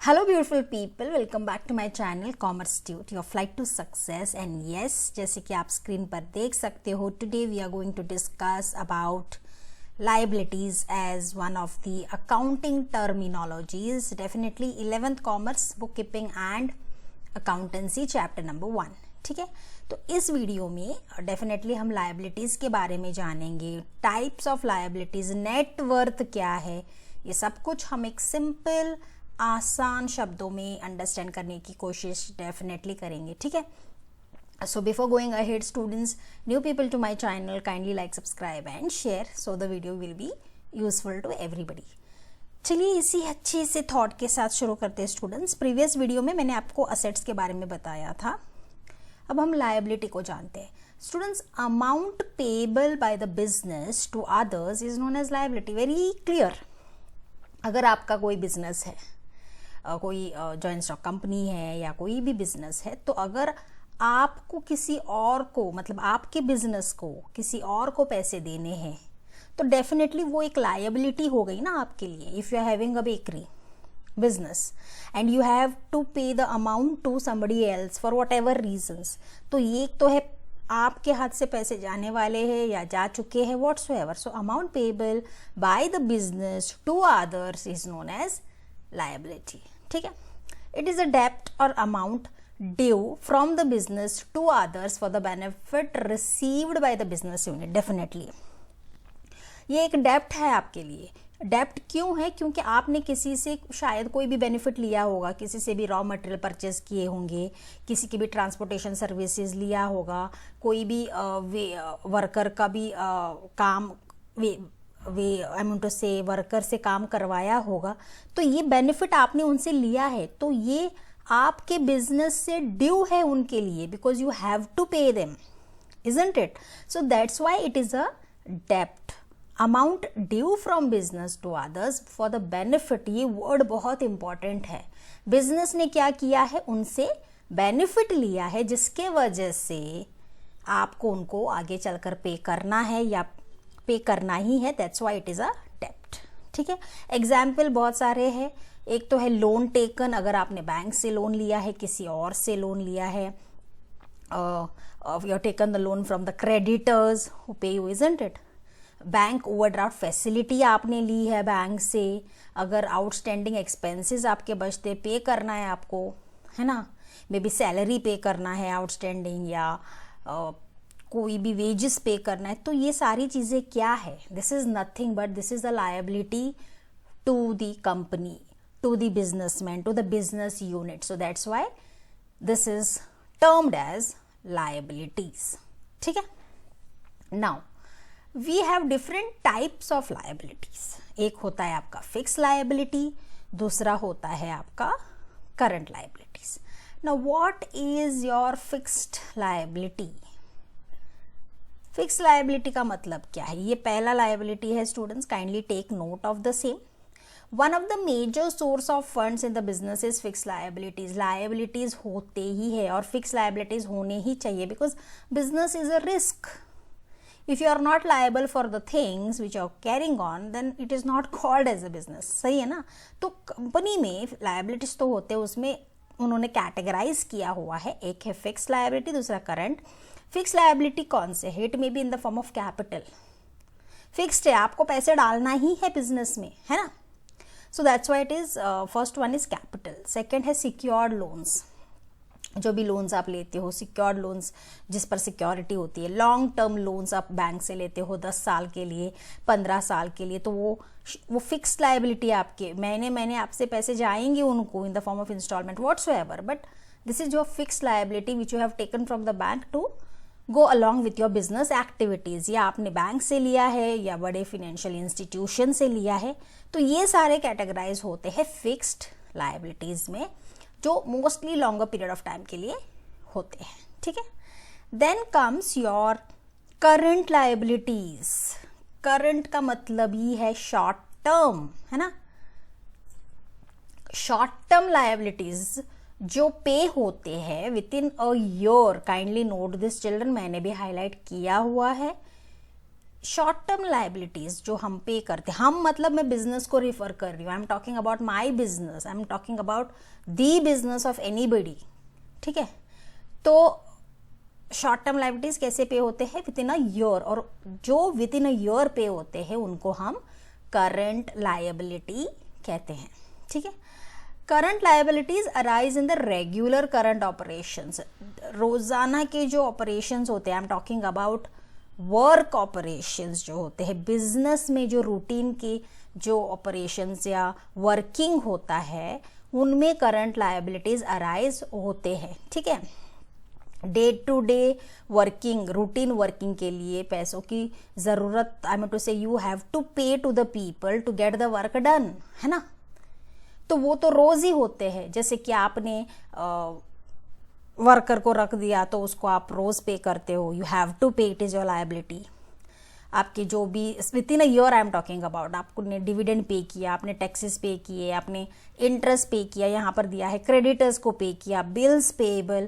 Hello beautiful people, welcome back to my channel Commerce Tute, your flight to success. And yes, जैसे कि आप screen पर देख सकते हो, today we are going to discuss about liabilities as one of the accounting terminologies. Definitely 11th Commerce Bookkeeping and Accountancy chapter number 1. ठीक है, तो इस वीडियो में डेफिनेटली हम लायबिलिटीज के बारे में जानेंगे, types of liabilities, net worth क्या है, ये सब कुछ हम एक सिंपल आसान शब्दों में अंडरस्टैंड करने की कोशिश डेफिनेटली करेंगे. ठीक है, so before going ahead students, new people to my channel, kindly like, subscribe and share so the video will be useful to everybody. चलिए इसी अच्छे से थॉट के साथ शुरू करते हैं स्टूडेंट्स. प्रीवियस वीडियो में मैंने आपको असेट्स के बारे में बताया था, अब हम लायबिलिटी को जानते हैं. Students, amount payable by the business to others is known as liability. Very clear. अगर आपका कोई बिजनेस है, कोई जॉइंट स्टॉक कंपनी है या कोई भी बिजनेस है, तो अगर आपको किसी और को, मतलब आपके बिजनेस को किसी और को पैसे देने हैं, तो डेफिनेटली वो एक लायबिलिटी हो गई ना आपके लिए. If you are having a bakery business and you have to pay the amount to somebody else for whatever reasons, तो ये तो है आपके हाथ से पैसे जाने वाले हैं या जा चुके हैं, whatsoever. So amount payable by the business to others is known as liability. ठीक है, it is a debt or amount due from the business to others for the benefit received by the business unit. Definitely ये एक डेप्ट है आपके लिए. डेप्ट क्यों है? क्योंकि आपने किसी से शायद कोई भी बेनिफिट लिया होगा, किसी से भी रॉ मटेरियल परचेज किए होंगे, किसी की भी ट्रांसपोर्टेशन सर्विसेज लिया होगा, कोई भी वर्कर का भी काम आई मीन टू से वर्कर से काम करवाया होगा, तो ये बेनिफिट आपने उनसे लिया है, तो ये आपके बिजनेस से ड्यू है उनके लिए, because you have to pay them, isn't it? So that's why it is a डेप्ट. Amount due from business to others for the benefit, ये वर्ड बहुत इंपॉर्टेंट है. बिजनेस ने क्या किया है? उनसे बेनिफिट लिया है, जिसके वजह से आपको उनको आगे चलकर पे करना है या पे करना ही है. That's why it is a डेप्ट. ठीक है, एग्जाम्पल बहुत सारे हैं. एक तो है लोन टेकन. अगर आपने बैंक से लोन लिया है, किसी और से लोन लिया है, you taken the loan from the creditors who पे you, isn't it? Bank overdraft facility आपने ली है बैंक से. अगर आउटस्टैंडिंग एक्सपेंसेस आपके बचते, पे करना है आपको, है ना, मे बी सैलरी पे करना है आउटस्टैंडिंग, या कोई भी वेजेस पे करना है, तो ये सारी चीज़ें क्या है? This is nothing but this is the liability to the company, to the businessman, to the business unit. So that's why this is termed as liabilities. ठीक है, now we have different types of liabilities. एक होता है आपका fix liability, दूसरा होता है आपका current liabilities. Now what is your fixed liability? Fix liability का मतलब क्या है? ये पहला लायबिलिटी है students, kindly take note of the same. One of the major source of funds in the business is fix liabilities. Liabilities होते ही है और फिक्स लायबिलिटीज होने ही चाहिए, because business is a risk. If you are not liable for the things which you are carrying on, then it is not called as a business. सही है ना? तो कंपनी में liabilities तो होते हैं, उसमें उन्होंने कैटेगराइज किया हुआ है. एक है फिक्स लायबिलिटी, दूसरा करंट. फिक्स लायबिलिटी कौन से है? It may be in the form of capital. Fixed है, आपको पैसे डालना ही है बिजनेस में, है ना? सो that's why it is first one is capital. Second है सिक्योर्ड लोन्स. जो भी लोन्स आप लेते हो, सिक्योर्ड लोन्स जिस पर सिक्योरिटी होती है. लॉन्ग टर्म लोन्स आप बैंक से लेते हो 10 साल के लिए, 15 साल के लिए, तो वो फिक्स्ड लायबिलिटी आपके, महीने आपसे पैसे जाएंगे उनको in the form of installment whatsoever, but this is your fixed liability which you have taken from the bank to go along with your business activities. या आपने बैंक से लिया है या बड़े फिनेंशियल इंस्टीट्यूशन से लिया है, तो ये सारे कैटेगराइज होते हैं फिक्स्ड लायबिलिटीज में, जो mostly longer period of time के लिए होते हैं. ठीक है, then comes your current liabilities. Current का मतलब ही है शॉर्ट टर्म, है ना? शॉर्ट टर्म लायबिलिटीज जो पे होते हैं with in a year. Kindly note this children, मैंने भी हाईलाइट किया हुआ है. शॉर्ट टर्म लाइबिलिटीज जो हम पे करते हैं, हम मतलब मैं बिजनेस को रिफर कर रही हूँ, I am talking about my business, I am talking about the business of anybody, ठीक है। तो शॉर्ट टर्म लाइबिलिटीज कैसे पे होते हैं? विद इन अ ईयर, और जो विद इन अ ईयर पे होते हैं उनको हम करंट लायबिलिटी कहते हैं, ठीक है। Current liabilities arise in the regular current operations, रोजाना के जो ऑपरेशंस होते हैं, I am talking about work operations जो होते हैं, बिजनेस में जो रूटीन की जो ऑपरेशंस या वर्किंग होता है उनमें करंट लायबिलिटीज अराइज होते हैं, ठीक है। Day to day working, routine working के लिए पैसों की ज़रूरत, I mean to say you have to pay to the people to get the work done, है ना। तो वो तो रोज ही होते हैं, जैसे कि आपने वर्कर को रख दिया तो उसको आप रोज पे करते हो, यू हैव टू पे, इट इज योर लायबिलिटी। आपके जो भी with in a year I am talking about, आपने डिविडेंड पे किया, आपने टैक्सेस पे किए, आपने इंटरेस्ट पे किया, यहाँ पर दिया है क्रेडिटर्स को पे किया, bills payable,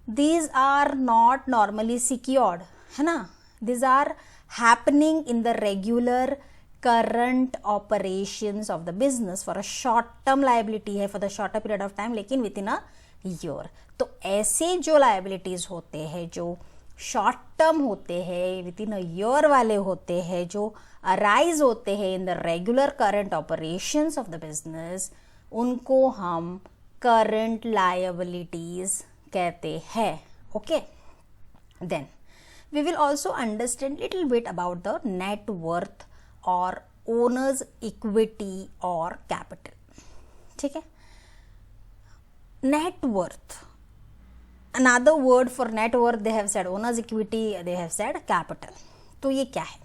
these are not normally secured, है ना। these are happening in the regular current operations of the business for a short term liability है for the shorter period of time, लेकिन within a year। तो ऐसे जो liabilities होते हैं जो शॉर्ट टर्म होते हैं, विद इन अ ईयर वाले होते हैं, जो अराइज होते हैं in the regular current operations of the business, उनको हम करंट लायबिलिटीज कहते हैं, okay. Then we will also understand little bit about the net worth और ओनर्स इक्विटी और कैपिटल, ठीक है। Net worth, another word for net worth, they have said owners equity, they have said capital। तो ये क्या है?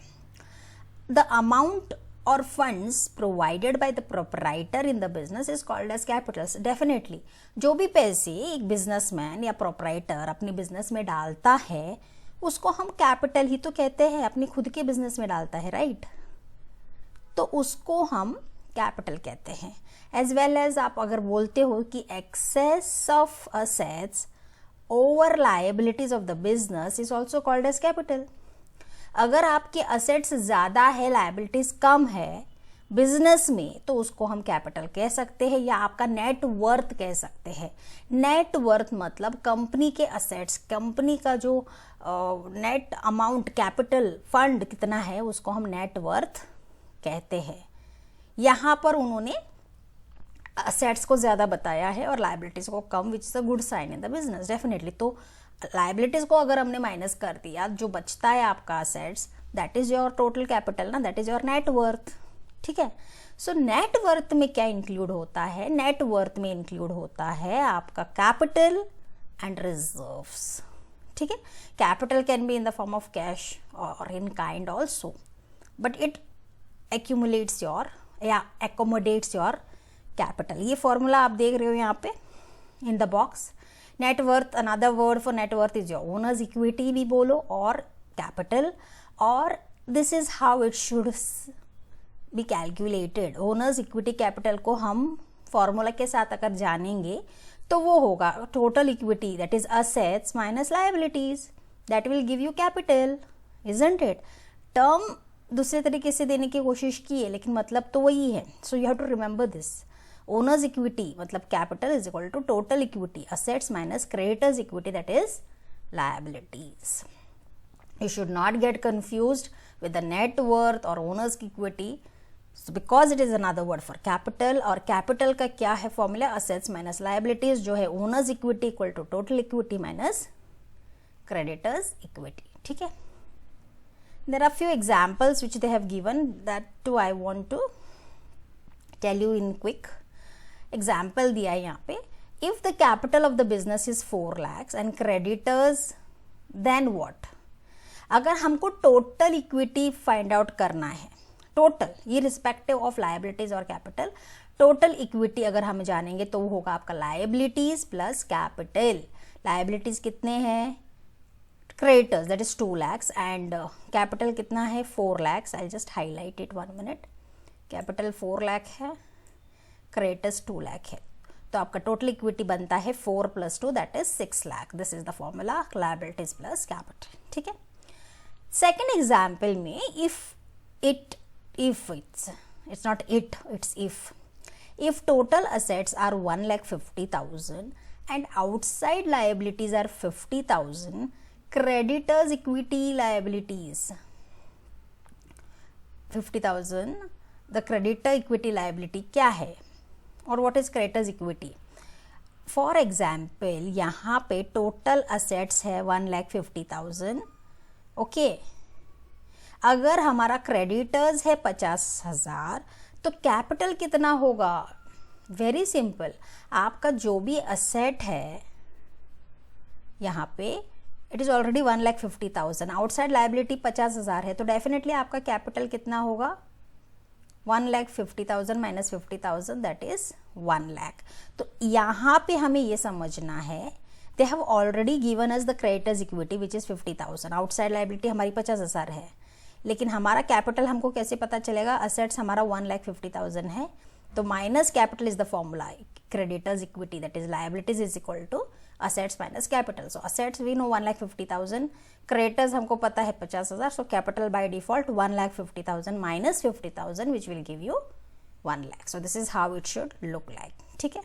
The amount or funds provided by the proprietor in the business is called as capitals। Definitely जो भी पैसे एक businessman या proprietor अपने बिजनेस में डालता है उसको हम कैपिटल ही तो कहते हैं, अपनी खुद के बिजनेस में डालता है, राइट। तो उसको हम कैपिटल कहते हैं। एज वेल एज आप अगर बोलते हो कि excess of assets over liabilities of the business is also called as capital. अगर आपके असेट्स ज्यादा है, लायबिलिटीज कम है बिजनेस में, तो उसको हम कैपिटल कह सकते हैं, या आपका नेट वर्थ कह सकते हैं। नेट वर्थ मतलब कंपनी के असेट्स, कंपनी का जो नेट अमाउंट कैपिटल फंड कितना है उसको हम नेट वर्थ कहते हैं। यहाँ पर उन्होंने असेट्स को ज्यादा बताया है और लायबिलिटीज को कम, which is a good sign in the business definitely. तो लायबिलिटीज को अगर हमने माइनस कर दिया, जो बचता है आपका assets, that is your total capital ना, that is your net worth, ठीक है। सो नेट वर्थ में क्या इंक्लूड होता है? नेट वर्थ में इंक्लूड होता है आपका कैपिटल एंड रिजर्व्स, ठीक है। Capital can be in the form of cash और in kind also, but it accumulates your या एकोमोडेट्स योर कैपिटल। ये फॉर्मूला आप देख रहे हो यहाँ पे in the box. Net worth, another word for net worth is your owner's equity भी बोलो और कैपिटल, और this is how it should be calculated. Owner's equity capital को हम फॉर्मूला के साथ अगर जानेंगे तो वो होगा total equity, that is assets minus liabilities, that will give you capital, isn't it. Term दूसरे तरीके से देने की कोशिश की है लेकिन मतलब तो वही है। So you have to remember this. Owner's equity मतलब capital is equal to total equity, assets minus creditors equity, that is liabilities. You should not get confused with the net worth or owner's equity, so because it is another word for capital, और capital का क्या है formula? assets minus liabilities, जो है owners equity equal to total equity minus creditors equity, ठीक है। There are few examples which they have given, that too I want to tell you in quick। example दिया है यहाँ पे, if the capital of the business is 4 lakhs and creditors, then what? अगर हमको total equity find out करना है, total ये respective of liabilities और कैपिटल, टोटल इक्विटी अगर हम जानेंगे तो वो होगा आपका लायबिलिटीज प्लस कैपिटल। लायबिलिटीज कितने हैं? Creditors that is 2 lakhs and capital कितना है? 4 lakhs। I just highlight it 1 minute। Capital 4 lakh है, क्रेडिटर्स 2 lakh है, तो आपका टोटल इक्विटी बनता है 4 + 2 that is 6 lakh। This is the formula liabilities plus capital, ठीक है। सेकेंड एग्जाम्पल में if total assets are 1,50,000 and outside liabilities are 50,000, creditors equity liabilities 50,000, the creditor equity liability क्या है और what is creditors equity? For example यहाँ पे total assets है 1,50,000, okay. अगर हमारा क्रेडिटर्स है 50,000 तो कैपिटल कितना होगा? वेरी सिंपल, आपका जो भी असेट है यहाँ पे it is already 1,50,000, outside liability 50,000 है, तो डेफिनेटली आपका कैपिटल कितना होगा? 1,50,000 माइनस 50,000 दैट इज 1,00,000। तो यहाँ पे हमें ये समझना है they have already given us the creditors equity which is 50,000, outside liability हमारी 50,000 है, लेकिन हमारा कैपिटल हमको कैसे पता चलेगा? असेट्स हमारा 1,50,000 है, तो minus capital is the formula, creditors equity that is liabilities is equal to assets minus capital. So assets we know 1,50,000, creditors हमको पता है 50,000, so capital by default 1,50,000 minus 50,000 which will give you 1,00,000। So this is how it should look like, ठीक है।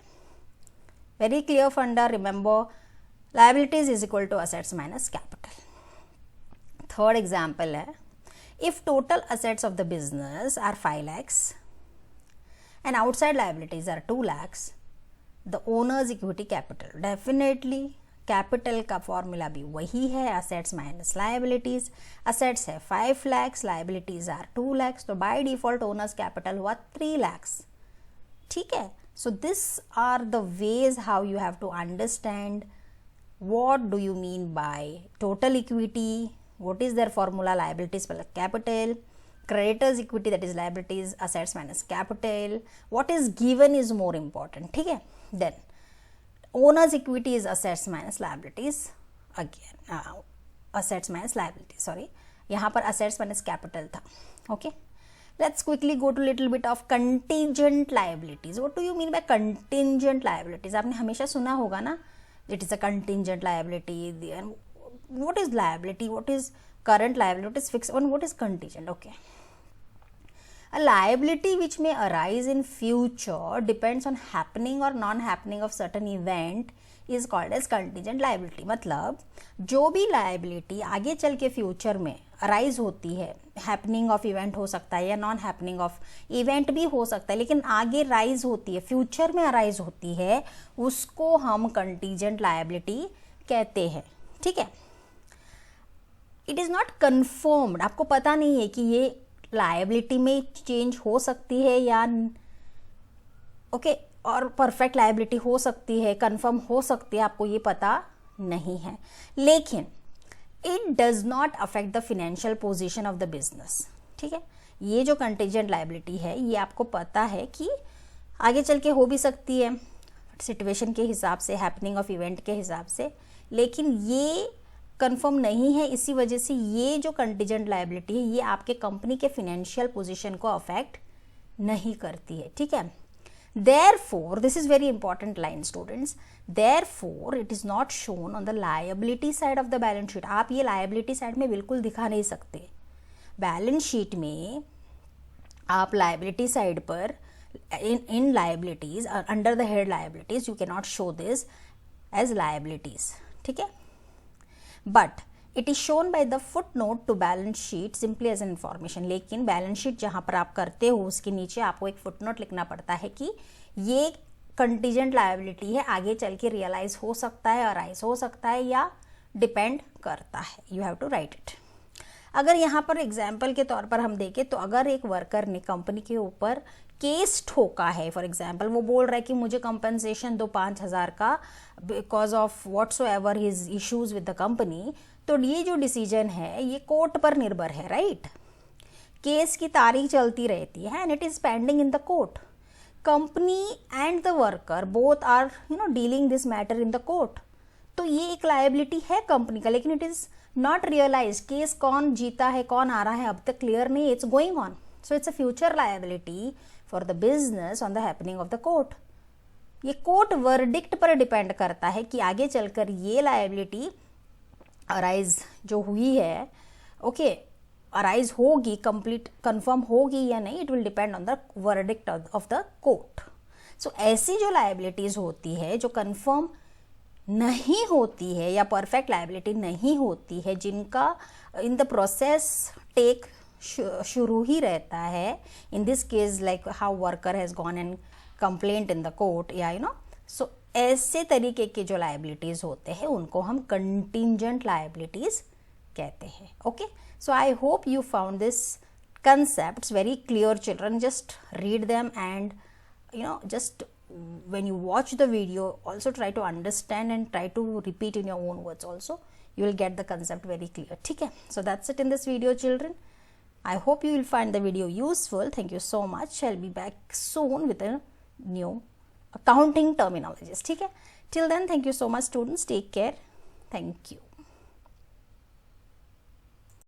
Very clear funda, remember liabilities is equal to assets minus capital. Third example है, if total assets of the business are 5 lakhs and outside liabilities are 2 lakhs, the owner's equity capital, definitely capital का formula भी वही है, assets minus liabilities। assets है 5 lakhs, liabilities are 2 lakhs, तो by default owners capital हुआ 3 lakhs, ठीक है। so this are the ways how you have to understand what do you mean by total equity, what is their formula, liabilities plus capital, creditors equity that is liabilities assets minus capital, what is given is more important, ठीक है। then owners equity is assets minus liabilities, again assets minus liabilities, sorry, यहाँ पर assets minus capital था, okay। let's quickly go to little bit of contingent liabilities। what do you mean by contingent liabilities? आपने हमेशा सुना होगा ना, it is a contingent liability, what is liability, what is current liability, what is fixed and what is contingent, okay। a liability which may arise in future depends on happening or non happening of certain event is called as contingent liability। मतलब जो भी liability आगे चल के future में arise होती है, happening of event हो सकता है या नॉन हैपनिंग ऑफ इवेंट भी हो सकता है, लेकिन आगे राइज होती है, फ्यूचर में अराइज होती है, उसको हम कंटीजेंट लायबिलिटी कहते हैं, ठीक है। इट इज़ नॉट कन्फर्म्ड, आपको पता नहीं है कि ये लायबिलिटी में चेंज हो सकती है या ओके और परफेक्ट लायबिलिटी हो सकती है, कन्फर्म हो सकती है, आपको ये पता नहीं है, लेकिन it does not affect the financial position of the business, ठीक है। ये जो कंटीजेंट लायबिलिटी है ये आपको पता है कि आगे चल के हो भी सकती है सिचुएशन के हिसाब से, हैपनिंग ऑफ इवेंट के हिसाब से, लेकिन ये कंफर्म नहीं है, इसी वजह से ये जो कंटीजेंट लायबिलिटी है ये आपके कंपनी के फिनेंशियल पोजीशन को अफेक्ट नहीं करती है, ठीक है। Therefore, this is very important line students, therefore it is not shown on the liability side of the balance sheet। आप ये liability side में बिल्कुल दिखा नहीं सकते, बैलेंस शीट में आप liability side पर in liabilities under the head liabilities you cannot show this as liabilities, ठीक है, but it is shown by the footnote to balance sheet simply as an information। लेकिन बैलेंस शीट जहाँ पर आप करते हो उसके नीचे आपको एक फुटनोट लिखना पड़ता है कि ये कंटीजेंट लायबिलिटी है, आगे चल के रियलाइज हो सकता है, अराइज हो सकता है या डिपेंड करता है, you have to write it. अगर यहाँ पर एग्जाम्पल के तौर पर हम देखें तो अगर एक वर्कर ने कंपनी के ऊपर केस ठोका है, फॉर एग्जाम्पल वो बोल रहा है कि मुझे कंपनसेशन दो 5,000 का because of whatso his issues with the company, तो ये जो डिसीजन है ये कोर्ट पर निर्भर है, राइट। केस की तारीख चलती रहती है and it is pending in the court, company and the worker both are dealing this matter in the court, तो ये एक लायबिलिटी है कंपनी का, लेकिन it is not realise, case कौन जीता है कौन आ रहा है अब तक क्लियर नहीं, it's going on, so it's a future liability for the business on the happening of the court. ये कोर्ट वर्डिक्ट पर डिपेंड करता है कि आगे चलकर ये लायबिलिटी अराइज जो हुई है ओके, अराइज होगी, कंप्लीट कंफर्म होगी या नहीं, it will depend on the verdict of the court. So ऐसी जो लायबिलिटीज होती है जो कंफर्म नहीं होती है या परफेक्ट लायबिलिटी नहीं होती है, जिनका इन द प्रोसेस टेक शुरू ही रहता है, in this case like how worker has gone and complaint in the court, या यू नो, सो ऐसे तरीके के जो लायबिलिटीज होते हैं उनको हम कंटिंजेंट लायबिलिटीज कहते हैं. Okay, so I hope you found this concepts very clear, children. Just read them, and you know, just when you watch the video also try to understand and try to repeat in your own words also. You will get the concept very clear. Okay, so that's it in this video, children. I hope you will find the video useful. Thank you so much. I'll be back soon with a new accounting terminologies. Okay, till then, thank you so much, students. Take care. Thank you.